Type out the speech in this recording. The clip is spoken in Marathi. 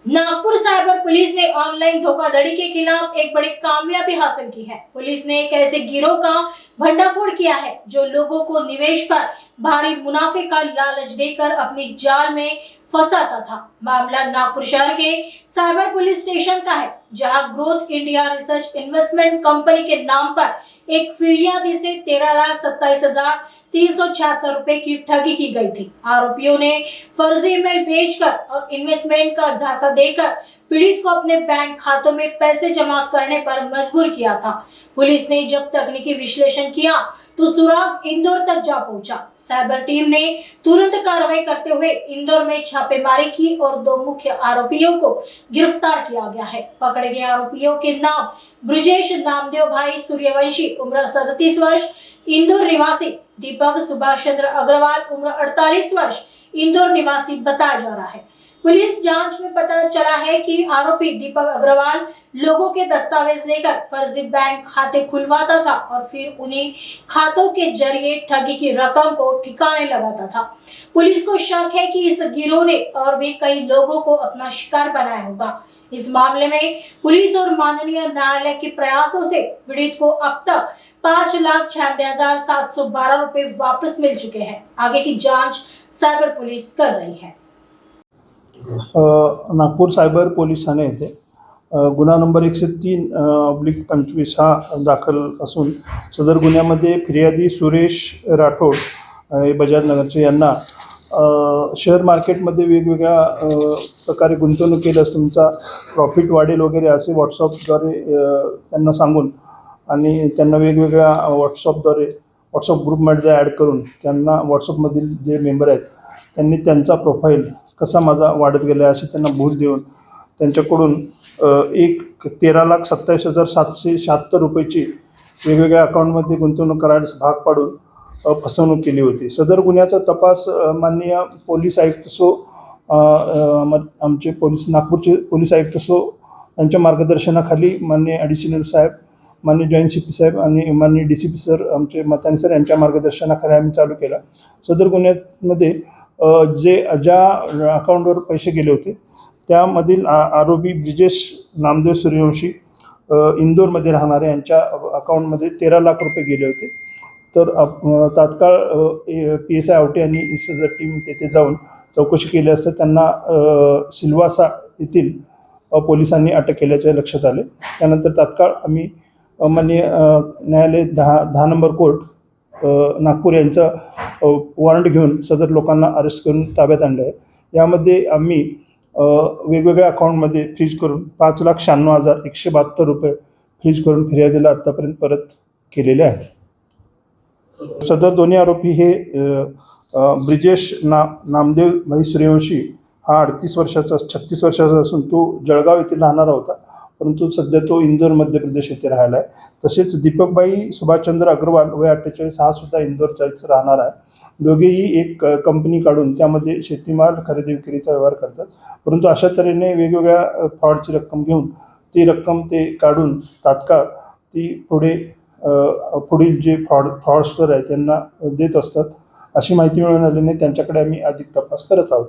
नागपुर साइबर पुलिस ने ऑनलाइन धोखाधड़ी के खिलाफ एक बड़ी कामयाबी हासिल की है। पुलिस ने एक ऐसे गिरोह का भंडाफोड़ किया है जो लोगों को निवेश पर भारी मुनाफे का लालच देकर अपनी जाल में फंसाता था। मामला नागपुर शहर के साइबर पुलिस स्टेशन का है, जहां growth India research investment company के नाम पर एक फिरियादी से 13,27,376 रुपए की ठगी की गई थी। आरोपियों ने फर्जी ईमेल भेजकर और इन्वेस्टमेंट का झांसा देकर पीड़ित को अपने बैंक खातों में पैसे जमा करने पर मजबूर किया था। पुलिस ने जब तकनीकी विश्लेषण किया तो सुराग इंदौर तक जा पहुंचा। साइबर टीम ने तुरंत कार्रवाई करते हुए इंदौर में छापेमारी की और 2 मुख्य आरोपियों को गिरफ्तार किया गया है। पकड़े गए आरोपियों के नाम ब्रिजेश नामदेव भाई सूर्यवंशी, उम्र 37 वर्ष, इंदौर निवासी, दीपक सुभाष चंद्र अग्रवाल, उम्र 48 वर्ष, इंदौर निवासी बताया जा रहा है। पुलिस जांच में पता चला है कि आरोपी दीपक अग्रवाल लोगों के दस्तावेज लेकर फर्जी बैंक खाते खुलवाता था और फिर उन्हीं खातों के जरिए ठगी की रकम को ठिकाने लगाता था। पुलिस को शक है कि इस गिरोह ने और भी कई लोगों को अपना शिकार बनाया होगा। इस मामले में पुलिस और माननीय न्यायालय के प्रयासों से पीड़ित को अब तक 5,96,712 रुपए वापस मिल चुके हैं। आगे की जांच साइबर पुलिस कर रही है। नागपूर सायबर पोलीस ठाणे येथे गुन्हा नंबर 103/25 हा दाखल असून सदर गुन्ह्यामध्ये फिर्यादी सुरेश राठोड हे बजाजनगरचे यांना शेअर मार्केटमध्ये वेगवेगळ्या प्रकारे गुंतवणूक केल्यास तुमचा प्रॉफिट वाढेल वगैरे असे व्हॉट्सअपद्वारे त्यांना सांगून आणि त्यांना वेगवेगळ्या व्हॉट्सअप ग्रुपमध्ये ॲड करून त्यांना व्हॉट्सअपमधील जे मेंबर आहेत त्यांनी त्यांचा प्रोफाईल कसा माझा वाढत गेला अशी त्यांना भूल देऊन त्यांच्याकडून 13,27,776 रुपयाची वेगवेगळ्या अकाउंटमध्ये गुंतवणूक करायला भाग पाडून फसवणूक केली होती। सदर गुन्ह्याचा तपास माननीय पोलीस आयुक्त आमचे नागपूरचे पोलीस आयुक्त यांच्या मार्गदर्शनाखाली माननीय ॲडिशनल साहेब, माननीय जॉईंट CP साहेब आणि माननीय DCP सर आमचे मतानी सर यांच्या मार्गदर्शनाखाली आम्ही चालू केला। सदर गुन्ह्यामध्ये ज्या अकाउंटवर पैसे गेले होते त्यामधील आरोपी ब्रिजेश नामदेव सूर्यवंशी इंदोरमध्ये राहणारे यांच्या अकाउंटमध्ये 13 लाख रुपये गेले होते। तर तात्काळ PSI आवटे यांनी सदर टीम तेथे जाऊन चौकशी केली असता त्यांना सिल्वासा येथील पोलिसांनी अटक केल्याचे लक्षात आले। त्यानंतर तात्काळ आम्ही माननीय न्यायालय 10 नंबर कोर्ट नागपूर यांचा वॉरंट घेऊन सदर लोकांना अरेस्ट करून ताब्यात आणले आहे। यामध्ये आम्ही वेगवेगळ्या अकाउंटमध्ये फ्रीज करून 5,96,172 रुपये फ्रीज करून फिर्यादीला आत्तापर्यंत परत केलेले आहेत। सदर दोन्ही आरोपी हे ब्रिजेश नामदेव भाई सूर्यवंशी हा 38 वर्षाचा 36 वर्षाचा असून तो जळगाव येथे राहणारा होता, परंतु सध्या तो इंदोर मध्य प्रदेश येथे राहिला आहे। तसेच दीपकभाई सुभाषचंद्र अग्रवाल वय 48 हा सुद्धा इंदोरचाच राहणार आहे। दोघेही एक कंपनी काढून त्यामध्ये शेतीमाल खरेदी विक्रीचा व्यवहार करतात, परंतु अशा तऱ्हेने वेगवेगळ्या फ्रॉडची रक्कम घेऊन ती रक्कम ते काढून तात्काळ ती पुढील जे फ्रॉडस्टर आहे त्यांना देत असतात। अशी माहिती मिळून आल्याने त्यांच्याकडे आम्ही अधिक तपास करत आहोत।